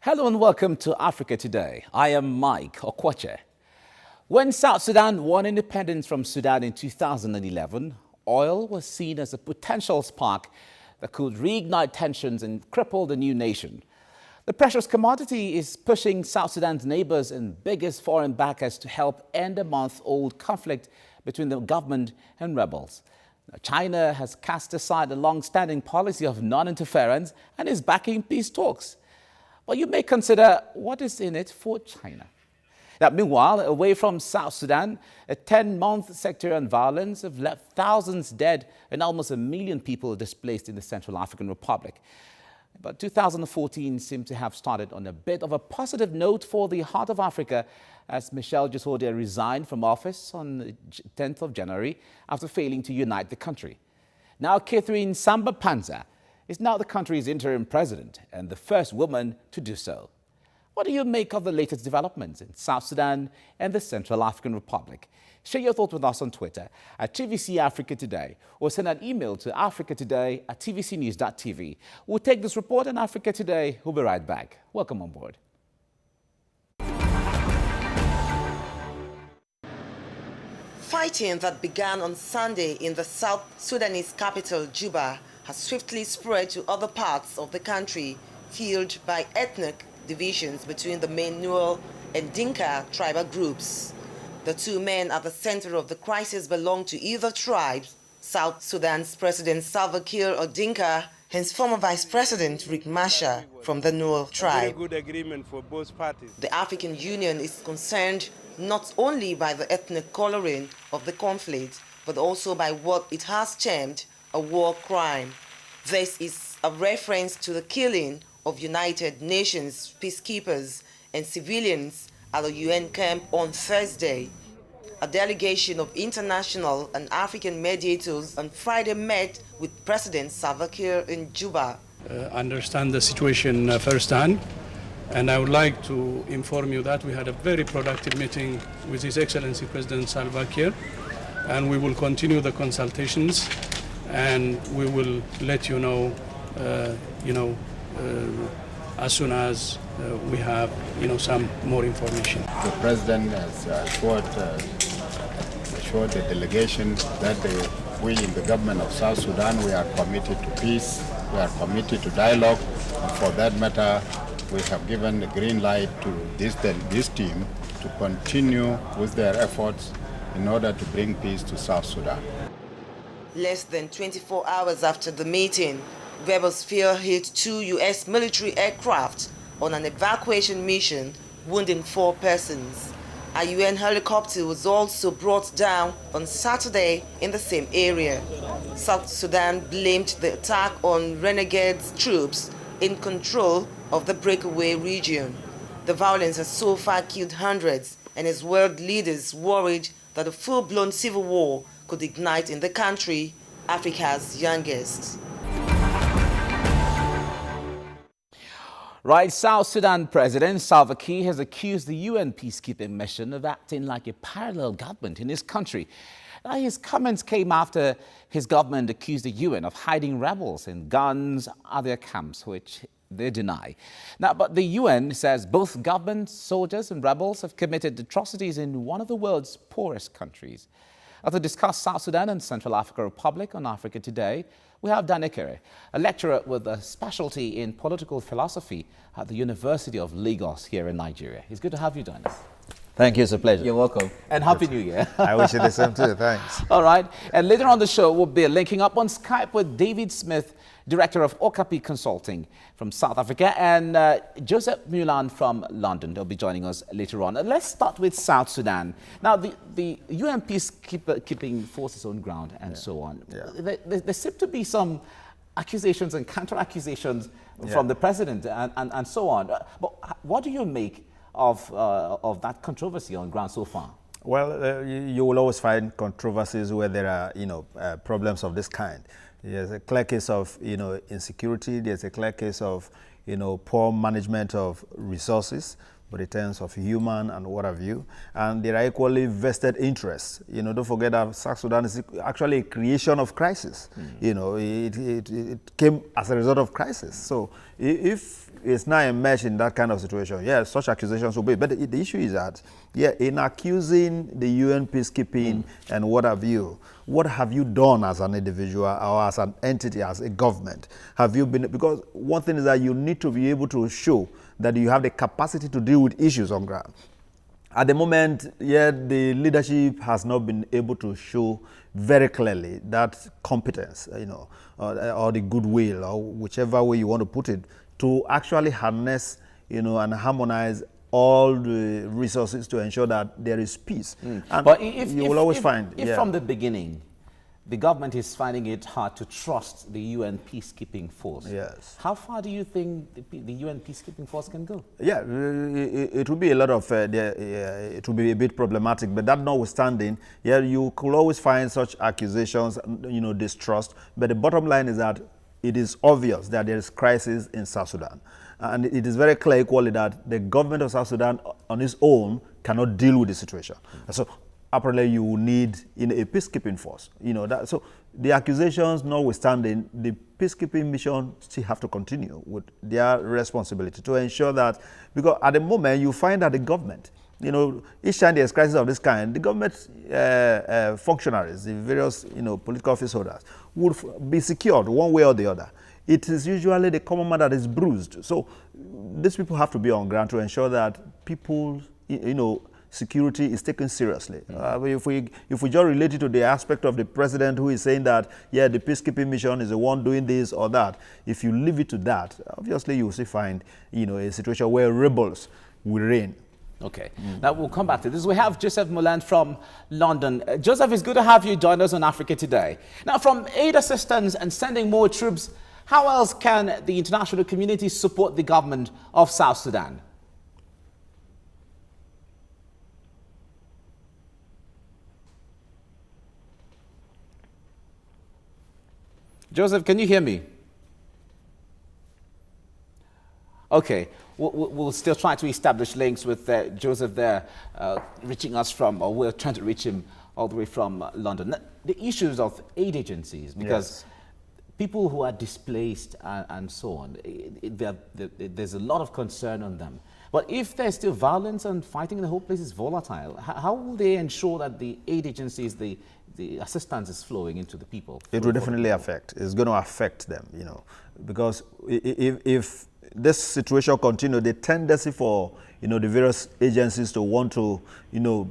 Hello and welcome to Africa Today. I am Mike Okwache. When South Sudan won independence from Sudan in 2011, oil was seen as a potential spark that could reignite tensions and cripple the new nation. The precious commodity is pushing South Sudan's neighbors and biggest foreign backers to help end a month-old conflict between the government and rebels. China has cast aside a long-standing policy of non-interference and is backing peace talks. But you may consider what is in it for China. Now, meanwhile, away from South Sudan, a 10-month sectarian violence have left thousands dead and almost 1 million people displaced in the Central African Republic. But 2014 seemed to have started on a bit of a positive note for the heart of Africa as Michel Djokovic resigned from office on the 10th of January after failing to unite the country. Now, Catherine Samba-Panza is now the country's interim president and the first woman to do so. What do you make of the latest developments in South Sudan and the Central African Republic? Share your thoughts with us on Twitter at TVC Africa Today or send an email to africatoday@tvcnews.tv. We'll take this report on Africa Today. We'll be right back. Welcome on board. Fighting that began on Sunday in the South Sudanese capital, Juba, has swiftly spread to other parts of the country, fueled by ethnic divisions between the main Nuer and Dinka tribal groups. The two men at the center of the crisis belong to either tribe. South Sudan's President Salva Kiir or Dinka, his former Vice President Riek Machar from the Nuer tribe. A very good agreement for both parties. The African Union is concerned not only by the ethnic coloring of the conflict, but also by what it has termed a war crime. This is a reference to the killing of United Nations peacekeepers and civilians at the UN camp on Thursday. A delegation of international and African mediators on Friday met with President Salva Kiir in Juba. Understand the situation firsthand, and I would like to inform you that we had a very productive meeting with His Excellency President Salva Kiir, and we will continue the consultations, and we will let you know, as soon as we have, some more information. The President has assured the delegation that we in the government of South Sudan, we are committed to peace, we are committed to dialogue, and for that matter, we have given the green light to this team to continue with their efforts in order to bring peace to South Sudan. Less than 24 hours after the meeting, rebels fear hit 2 U.S. military aircraft on an evacuation mission, wounding 4 persons. A UN helicopter was also brought down on Saturday in the same area. South Sudan blamed the attack on renegades troops in control of the breakaway region. The violence has so far killed hundreds, and as world leaders worried that a full-blown civil war could ignite in the country, Africa's youngest. Right, South Sudan President Salva Kiir has accused the UN peacekeeping mission of acting like a parallel government in his country. Now, his comments came after his government accused the UN of hiding rebels and guns at their camps, which they deny. Now, but the UN says both government, soldiers and rebels have committed atrocities in one of the world's poorest countries. To discuss South Sudan and Central African Republic on Africa Today, we have Dan Ekere, a lecturer with a specialty in political philosophy at the University of Lagos here in Nigeria. It's good to have you join us. Thank you, it's a pleasure. You're welcome. And Happy New Year. I wish you the same too, thanks. All right. And later on the show, we'll be linking up on Skype with David Smith, Director of Okapi Consulting from South Africa, and Joseph Mulan from London. They'll be joining us later on. Let's start with South Sudan. Now, the UN peacekeeping forces on ground and so on. Yeah. There seem to be some accusations and counter-accusations from the president and so on. But what do you make of that controversy on ground so far? Well, you will always find controversies where there are, problems of this kind. There's a clear case of, insecurity. There's a clear case of, poor management of resources. but in terms of human and what have you. And there are equally vested interests. You know, don't forget that South Sudan is actually a creation of crisis. You know, it came as a result of crisis. So if it's now emerged in that kind of situation, yeah, such accusations will be. But the issue is that, yeah, in accusing the UN peacekeeping and what have you done as an individual or as an entity, as a government? Have you been, because one thing is that you need to be able to show that you have the capacity to deal with issues on ground. At the moment, yeah, the leadership has not been able to show very clearly that competence, you know, or the goodwill, or whichever way you want to put it, to actually harness, you know, and harmonize all the resources to ensure that there is peace. And but you will always find, if from the beginning, the government is finding it hard to trust the UN peacekeeping force. Yes. How far do you think the UN peacekeeping force can go? Yeah, it will be a lot of, it will be a bit problematic, but that notwithstanding, yeah, you could always find such accusations, you know, distrust. But the bottom line is that it is obvious that there is crisis in South Sudan. And it is very clear equally that the government of South Sudan on its own cannot deal with the situation. So apparently you will need, you know, a peacekeeping force. You know, that, so the accusations notwithstanding, the peacekeeping mission still have to continue with their responsibility to ensure that, because at the moment you find that the government, you know, each time there's crisis of this kind, the government functionaries, the various, you know, political office holders would be secured one way or the other. It is usually the common man that is bruised. So these people have to be on ground to ensure that people, you know, security is taken seriously. If we just relate it to the aspect of the president who is saying that, yeah, the peacekeeping mission is the one doing this or that, if you leave it to that, obviously you will still find, you know, a situation where rebels will reign. Okay, now we'll come back to this. We have Joseph Muland from London. Joseph, it's good to have you join us on Africa Today. Now, from aid assistance and sending more troops, how else can the international community support the government of South Sudan? Joseph, can you hear me? Okay, we'll still try to establish links with Joseph there, reaching us from, or we're trying to reach him all the way from London. The issues of aid agencies, because people who are displaced and so on, there's a lot of concern on them. But if there's still violence and fighting, the whole place is volatile, how will they ensure that the aid agencies, the assistance is flowing into the people? It will definitely affect. It's going to affect them, you know, because if this situation continues, the tendency for, you know, the various agencies to want to, you know,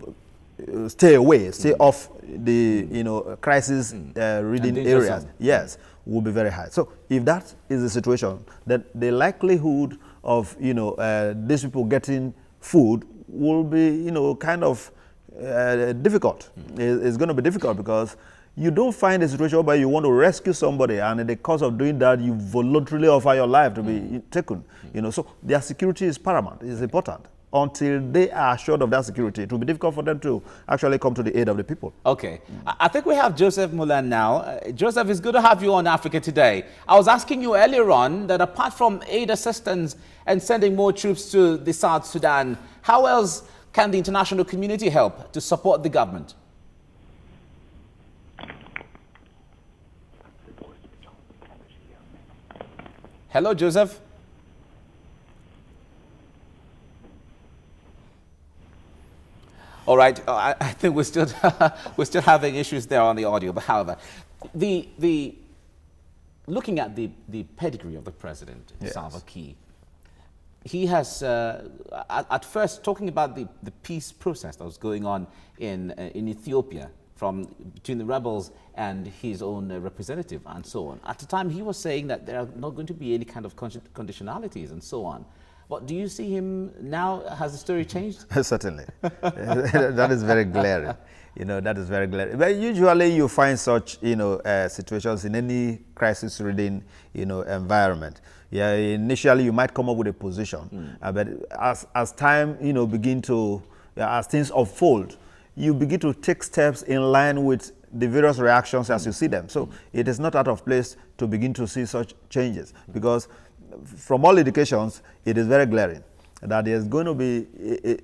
stay away, stay off the, you know, crisis reading areas, yes, will be very high. So if that is the situation, then the likelihood of, you know, these people getting food will be, you know, kind of difficult. It's going to be difficult because you don't find a situation where you want to rescue somebody and in the course of doing that, you voluntarily offer your life to be taken. You know, so their security is paramount, it's important. Until they are assured of that security, it will be difficult for them to actually come to the aid of the people. Okay. I think we have Joseph Muland now. Joseph, it's good to have you on Africa Today. I was asking you earlier on that apart from aid assistance and sending more troops to the South Sudan, how else can the international community help to support the government? Hello, Joseph. All right, I think we're still having issues there on the audio. But however, looking at the pedigree of the president, Salva Kiir, he has at first talking about the peace process that was going on in Ethiopia between the rebels and his own representative and so on. At the time, he was saying that there are not going to be any kind of conditionalities and so on. But do you see him now? Has the story changed? Certainly. That is very glaring. You know, that is very glaring. But usually you find such, you know, situations in any crisis-ridden, you know, environment. Yeah, initially you might come up with a position, but as time, you know, as things unfold, you begin to take steps in line with the various reactions as you see them. So it is not out of place to begin to see such changes because from all indications, it is very glaring. that there's going to be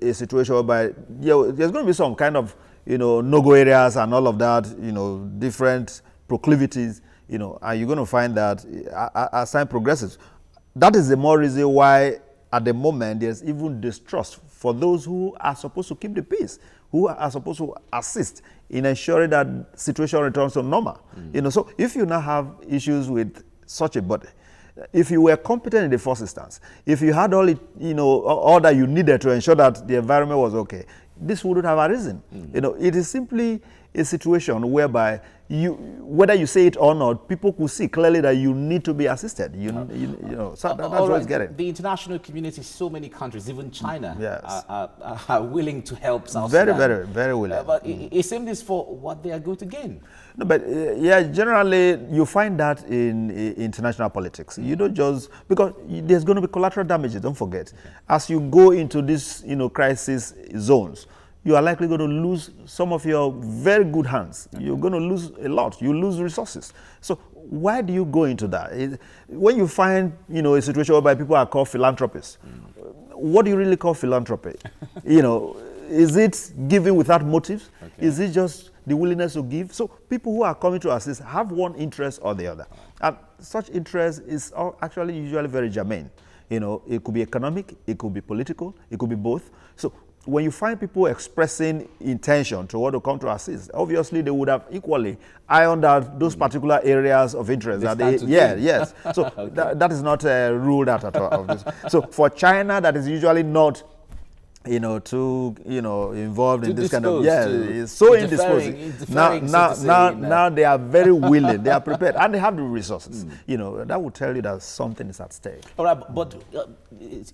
a situation whereby there's going to be some kind of, no-go areas and all of that, different proclivities, and you're going to find that as time progresses. That is the more reason why at the moment there's even distrust for those who are supposed to keep the peace, who are supposed to assist in ensuring that situation returns to normal. So if you now have issues with such a body, if you were competent in the first instance, if you had all that you needed to ensure that the environment was okay, this wouldn't have arisen. It is simply a situation whereby whether you say it or not, people could see clearly that you need to be assisted. So that's what it's getting. The international community, so many countries, even China, yes, are willing to help South very, Sudan. very, very willing. But it seems for what they are going to gain. No, but generally you find that in international politics. You don't just, because there's going to be collateral damages, don't forget. As you go into these, crisis zones, you are likely going to lose some of your very good hands. You're going to lose a lot. You lose resources. So why do you go into that? When you find, a situation whereby people are called philanthropists, what do you really call philanthropy? Is it giving without motives? Okay. Is it just the willingness to give? So people who are coming to assist have one interest or the other. And such interest is actually usually very germane. It could be economic, it could be political, it could be both. So when you find people expressing intention to want to come to assist, obviously they would have equally ironed out those particular areas of interest. Yes. So okay. that is not ruled out at all. So for China, that is usually not, too, involved in this kind of, it's so indisposed. Now they are very willing, they are prepared, and they have the resources. That would tell you that something is at stake. All right, but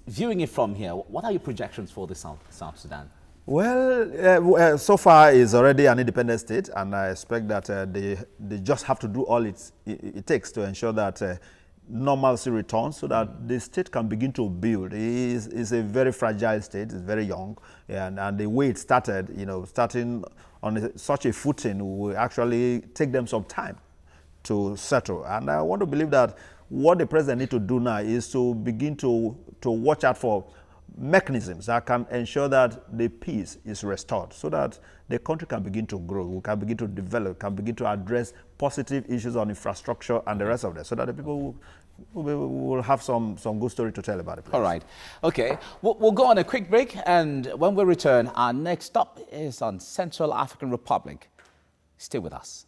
viewing it from here, what are your projections for the South Sudan? Well, so far it's already an independent state, and I expect that they just have to do all it takes to ensure that normalcy returns so that the state can begin to build. It's a very fragile state, it's very young, and the way it started, starting on such a footing will actually take them some time to settle. And I want to believe that what the president needs to do now is to begin to watch out for mechanisms that can ensure that the peace is restored so that the country can begin to grow, we can begin to develop, can begin to address positive issues on infrastructure and the rest of that, so that the people will have some good story to tell about it. All right. Okay. We'll go on a quick break, and when we return, our next stop is on Central African Republic. Stay with us.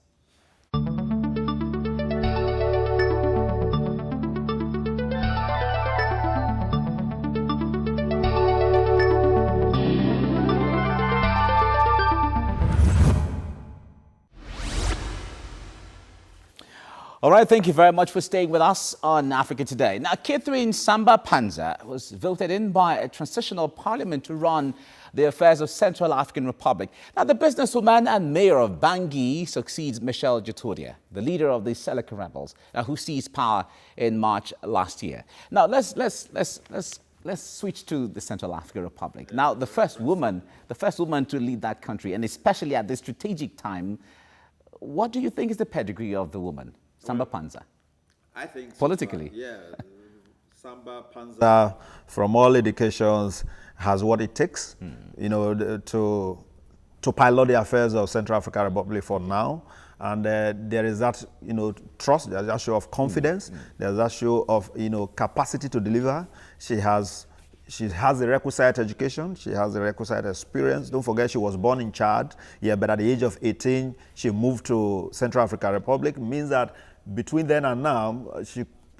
All right, thank you very much for staying with us on Africa Today. Now, Catherine Samba Panza was voted in by a transitional parliament to run the affairs of Central African Republic. Now, the businesswoman and mayor of Bangui succeeds Michel Djotodia, the leader of the Seleka rebels, who seized power in March last year. Now, let's switch to the Central African Republic. Now, the first woman to lead that country, and especially at this strategic time, what do you think is the pedigree of the woman? Samba Panza. I think politically. Samba Panza, from all indications, has what it takes, to pilot the affairs of Central African Republic for now. And there is that, trust, there's that show of confidence, there's that show of, capacity to deliver. She has the requisite education, she has the requisite experience. Don't forget she was born in Chad, but at the age of 18, she moved to Central African Republic. Means that between then and now,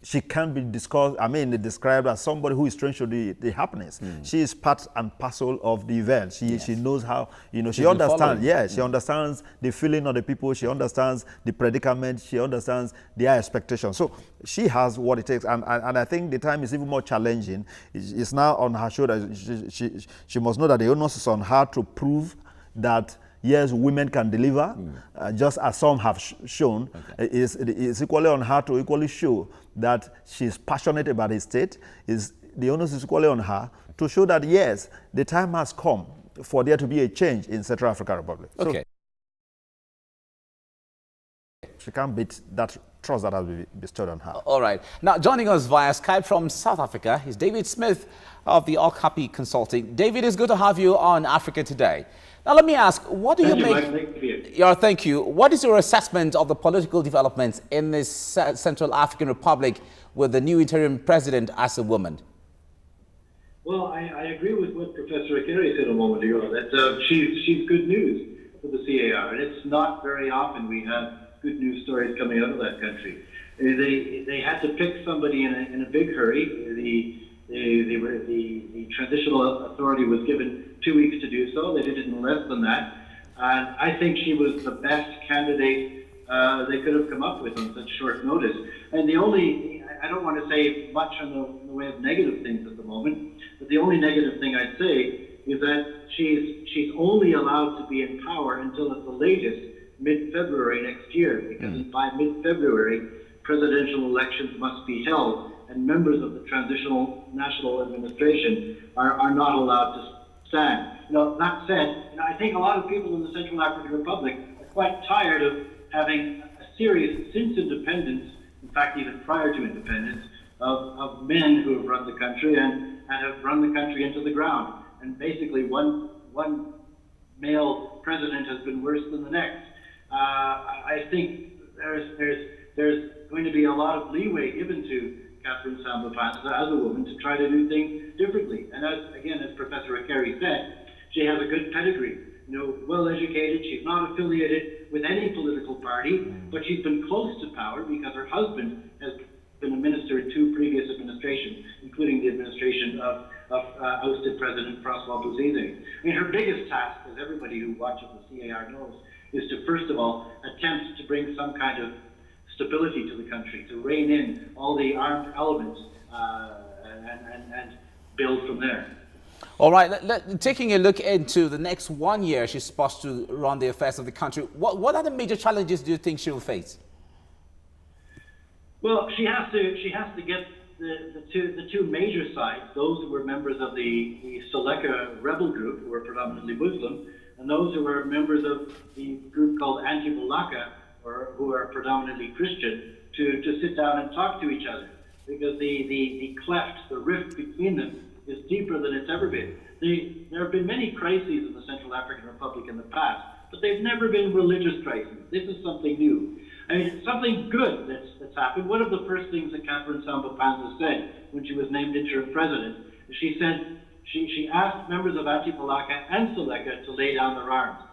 she can be described as somebody who is strange to the happenings. She is part and parcel of the event. She knows how, she understands. She understands the feeling of the people. She understands the predicament. She understands their expectations. So she has what it takes. And I think the time is even more challenging. It's now on her shoulders. She must know that the onus is on her to prove that yes, women can deliver, just as some have shown. Okay. It's equally on her to equally show that she's passionate about the state. The onus is equally on her to show that, yes, the time has come for there to be a change in Central African Republic. Okay. So she can't beat that trust that has been bestowed on her. All right. Now, joining us via Skype from South Africa is David Smith of the Okapi Consulting. David, it's good to have you on Africa Today. Now, let me ask, what do you make? Thank you. What is your assessment of the political developments in this Central African Republic with the new interim president as a woman? Well, I agree with what Professor Akeri said a moment ago, that she's good news for the C.A.R. And it's not very often we have good news stories coming out of that country. They had to pick somebody in a big hurry. The transitional authority was given 2 weeks to do so. They did it in less than that. And I think she was the best candidate they could have come up with on such short notice. And I don't want to say much in the way of negative things at the moment, but the only negative thing I'd say is that she's only allowed to be in power until at the latest mid-February next year, because by mid-February, presidential elections must be held, and members of the transitional national administration are not allowed to stand. That said, I think a lot of people in the Central African Republic are quite tired of having a series, since independence, in fact even prior to independence, of men who have run the country and have run the country into the ground. And basically one male president has been worse than the next. I think there's going to be a lot of leeway given to Catherine Samba-Panza as a woman to try to do things differently. And as Professor Akeri said, she has a good pedigree. Well educated. She's not affiliated with any political party, but she's been close to power because her husband has been a minister in 2 previous administrations, including the administration of ousted President Francois Bozize. Her biggest task, as everybody who watches the C.A.R. knows, is to first of all attempt to bring some kind of stability to the country, to rein in all the armed elements and build from there. All right, taking a look into the next 1 year, she's supposed to run the affairs of the country. What are the major challenges do you think she will face? Well, she has to get the two major sides, those who were members of the Seleka rebel group, who were predominantly Muslim, and those who were members of the group called Anti-Balaka, or who are predominantly Christian, to sit down and talk to each other, because the cleft, the rift between them, is deeper than it's ever been. There have been many crises in the Central African Republic in the past, but they've never been religious crises. This is something new. It's something good that's happened. One of the first things that Catherine Samba-Panza said when she was named interim president, she said she asked members of Anti-Balaka and Seleka to lay down their arms.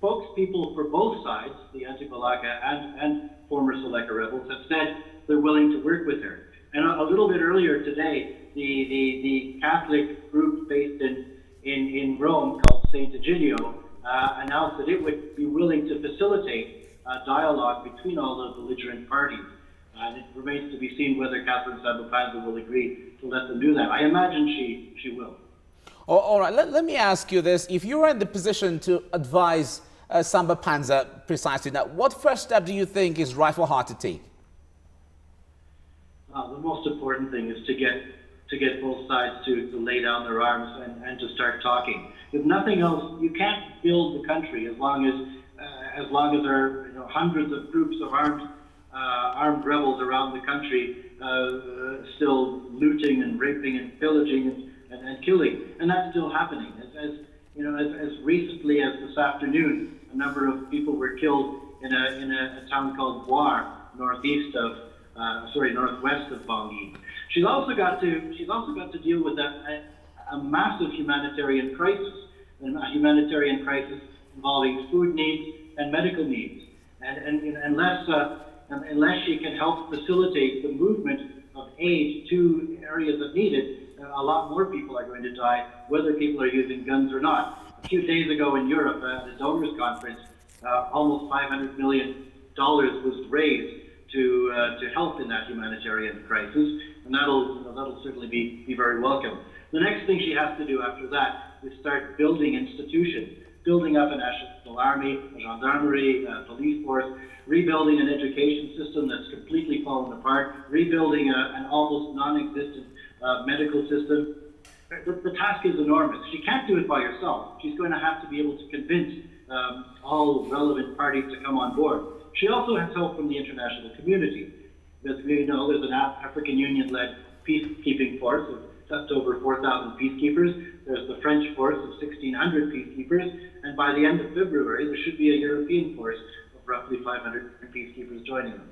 Spokespeople for both sides, the Anti-Balaka and former Seleka rebels, have said they're willing to work with her. And a little bit earlier today, the Catholic group based in Rome called St. Egidio announced that it would be willing to facilitate dialogue between all the belligerent parties. And it remains to be seen whether Catherine Samba-Panza will agree to let them do that. I imagine she will. All right, let me ask you this. If you were in the position to advise Samba-Panza precisely now, what first step do you think is right for her to take? The most important thing is to get both sides to lay down their arms and to start talking. If nothing else, you can't build the country as long as there are hundreds of groups of armed rebels around the country still looting and raping and pillaging and killing, and that's still happening. As recently as this afternoon, a number of people were killed in a town called Boar, northwest of Bangui. She's also got to deal with a massive humanitarian crisis, involving food needs and medical needs. And unless she can help facilitate the movement of aid to areas that need it, a lot more people are going to die, whether people are using guns or not. A few days ago in Europe, at a donors conference, almost $500 million was raised to help in that humanitarian crisis, and that'll certainly be very welcome. The next thing she has to do after that is start building institutions, building up a national army, a gendarmerie, a police force, rebuilding an education system that's completely fallen apart, rebuilding an almost non-existent medical system. The task is enormous. She can't do it by herself. She's going to have to be able to convince all relevant parties to come on board. She also has help from the international community. because we know there's an African Union-led peacekeeping force of just over 4,000 peacekeepers. There's the French force of 1,600 peacekeepers, and by the end of February, there should be a European force of roughly 500 peacekeepers joining them.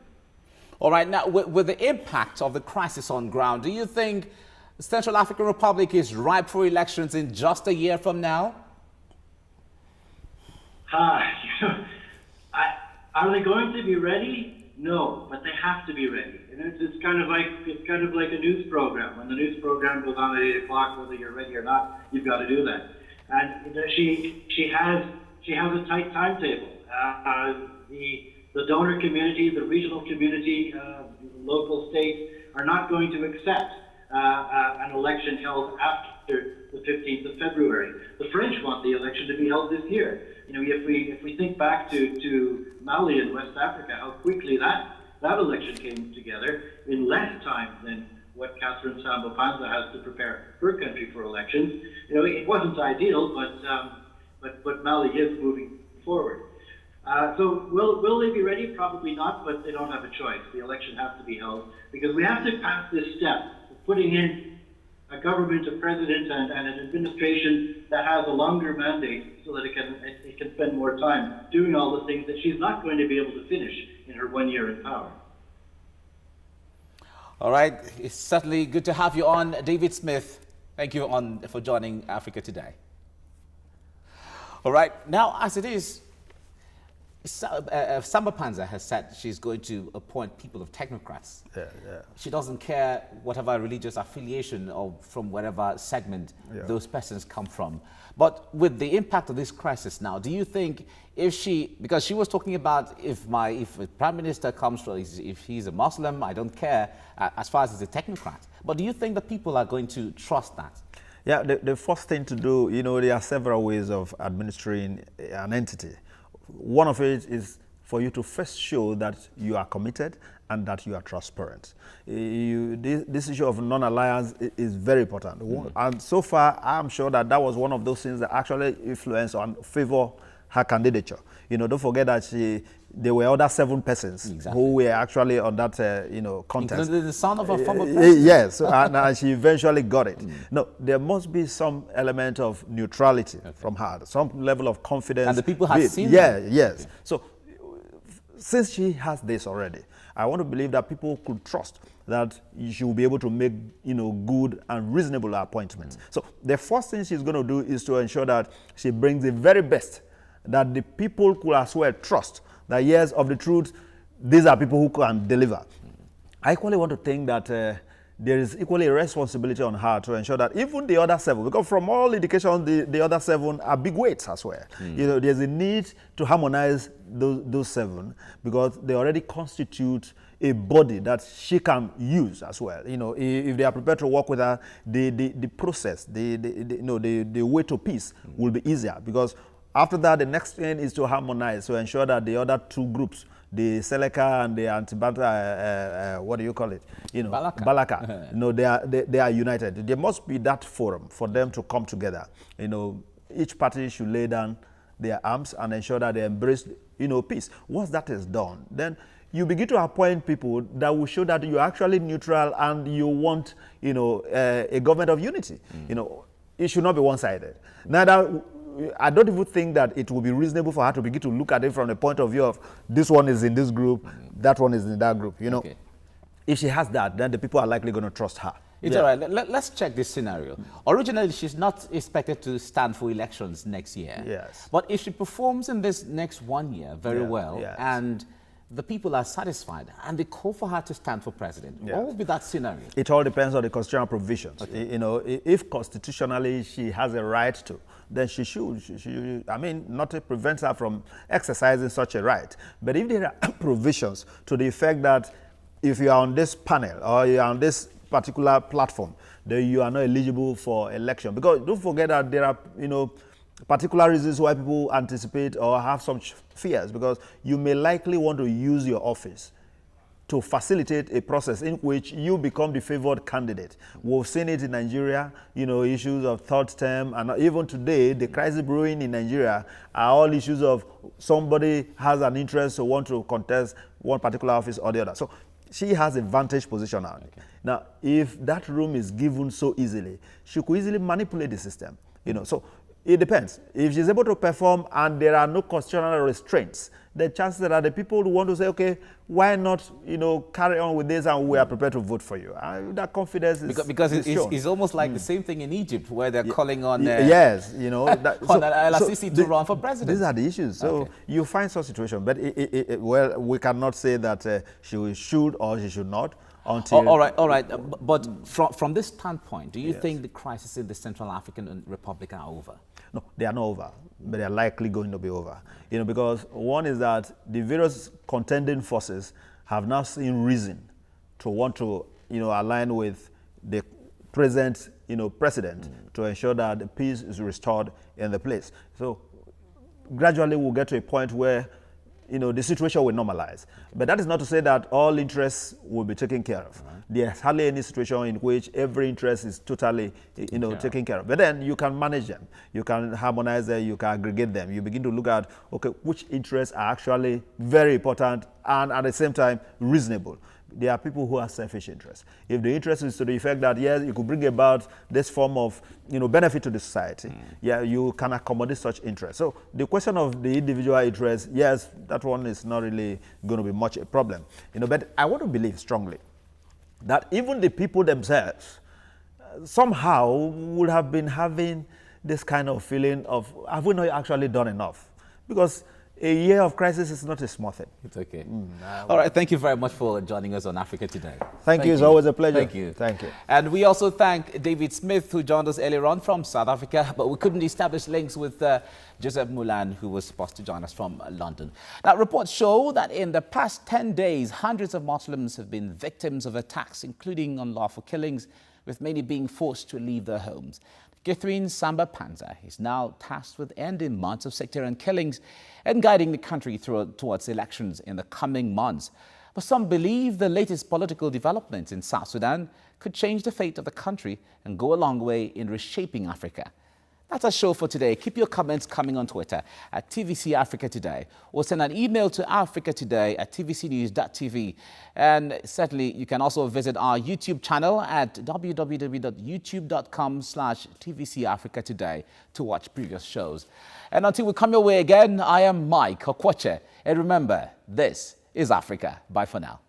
All right, now with the impact of the crisis on ground, do you think the Central African Republic is ripe for elections in just a year from now? Are they going to be ready? No, but they have to be ready. And it's kind of like a news program. When the news program goes on at 8 o'clock, whether you're ready or not, you've got to do that. And she has a tight timetable. The donor community, the regional community, local states are not going to accept an election held after the 15th of February. The French want the election to be held this year. If we think back to Mali in West Africa, how quickly that election came together in less time than what Catherine Samba-Panza has to prepare her country for elections. It wasn't ideal, but Mali is moving forward. So will they be ready? Probably not, but they don't have a choice. The election has to be held because we have to pass this step of putting in a government, a president, and an administration that has a longer mandate so that it can spend more time doing all the things that she's not going to be able to finish in her 1 year in power. All right, it's certainly good to have you on, David Smith. Thank you for joining Africa Today. All right, now as it is, Samba-Panza has said she's going to appoint people of technocrats. She doesn't care whatever religious affiliation or from whatever segment those persons come from. But with the impact of this crisis now, do you think because she was talking about if a prime minister comes from, if he's a Muslim, I don't care as far as he's a technocrat. But do you think that people are going to trust that? Yeah, the first thing to do, there are several ways of administering an entity. One of it is for you to first show that you are committed and that you are transparent. This issue of non-alliance is very important. And so far, I'm sure that was one of those things that actually influenced and favor her candidature. Don't forget that there were other 7 persons who were actually on that, contest. Including the son of a former president. Yes, and she eventually got it. No, there must be some element of neutrality from her, some level of confidence. And the people have seen that. Yes. So, since she has this already, I want to believe that people could trust that she will be able to make, good and reasonable appointments. So, the first thing she's going to do is to ensure that she brings the very best that the people could as well trust. That yes, of the truth, these are people who can deliver. I equally want to think that there is equally a responsibility on her to ensure that even the other 7, because from all indications, the other 7 are big weights as well. There's a need to harmonize those 7 because they already constitute a body that she can use as well. If they are prepared to work with her, the process, the way to peace will be easier because after that, the next thing is to harmonize, to ensure that the other 2 groups, the Seleka and the Antibanta, what do you call it? Balaka. They are united. There must be that forum for them to come together. Each party should lay down their arms and ensure that they embrace, peace. Once that is done, then you begin to appoint people that will show that you're actually neutral and you want, a government of unity. It should not be one-sided. I don't even think that it will be reasonable for her to begin to look at it from the point of view of this one is in this group, that one is in that group. If she has that, then the people are likely going to trust her. It's all right. Let's check this scenario. Originally, she's not expected to stand for elections next year. Yes. But if she performs in this next 1 year very well, and the people are satisfied and they call for her to stand for president, what would be that scenario? It all depends on the constitutional provisions. If constitutionally she has a right to, then she should. Nothing prevents her from exercising such a right. But if there are provisions to the effect that if you are on this panel or you are on this particular platform, then you are not eligible for election. Because don't forget that there are, particular reasons why people anticipate or have some fears, because you may likely want to use your office to facilitate a process in which you become the favored candidate. We've seen it in Nigeria, issues of third term, and even today, the crisis brewing in Nigeria are all issues of somebody has an interest to want to contest one particular office or the other. So she has a vantage position now. Okay. Now, if that room is given so easily, she could easily manipulate the system. So it depends. If she's able to perform and there are no constitutional restraints, the chances are the people who want to say, okay, why not, carry on with this and we are prepared to vote for you. That confidence is because shown. it's almost like the same thing in Egypt where they're calling on yes, Al-Sisi to run for president. These are the issues. So you find such situation, but well, we cannot say that she should or she should not. Until all right. But from this standpoint, do you think the crisis in the Central African Republic are over? No, they are not over, but they are likely going to be over. Because one is that the various contending forces have now seen reason to want to, align with the present, president to ensure that the peace is restored in the place. So gradually we'll get to a point where the situation will normalize. But that is not to say that all interests will be taken care of. There's hardly any situation in which every interest is totally, taken care of. But then you can manage them. You can harmonize them. You can aggregate them. You begin to look at, okay, which interests are actually very important and at the same time reasonable. There are people who have selfish interests. If the interest is to the effect that, yes, you could bring about this form of, benefit to the society, you can accommodate such interests. So the question of the individual interest, yes, that one is not really going to be much a problem. But I want to believe strongly that even the people themselves somehow would have been having this kind of feeling of, have we not actually done enough? Because a year of crisis is not a small thing. It's okay. All right. Thank you very much for joining us on Africa Today. Thank you. It's always a pleasure. Thank you. Thank you. And we also thank David Smith, who joined us earlier on from South Africa, but we couldn't establish links with Joseph Mulan, who was supposed to join us from London. Now, reports show that in the past 10 days, hundreds of Muslims have been victims of attacks, including unlawful killings, with many being forced to leave their homes. Catherine Samba Panza is now tasked with ending months of sectarian killings and guiding the country towards elections in the coming months. But some believe the latest political developments in South Sudan could change the fate of the country and go a long way in reshaping Africa. That's our show for today. Keep your comments coming on Twitter at TVC Africa Today, or send an email to africatoday@tvcnews.tv. And certainly, you can also visit our YouTube channel at www.youtube.com/TVC Africa Today to watch previous shows. And until we come your way again, I am Mike Okwoche. And remember, this is Africa. Bye for now.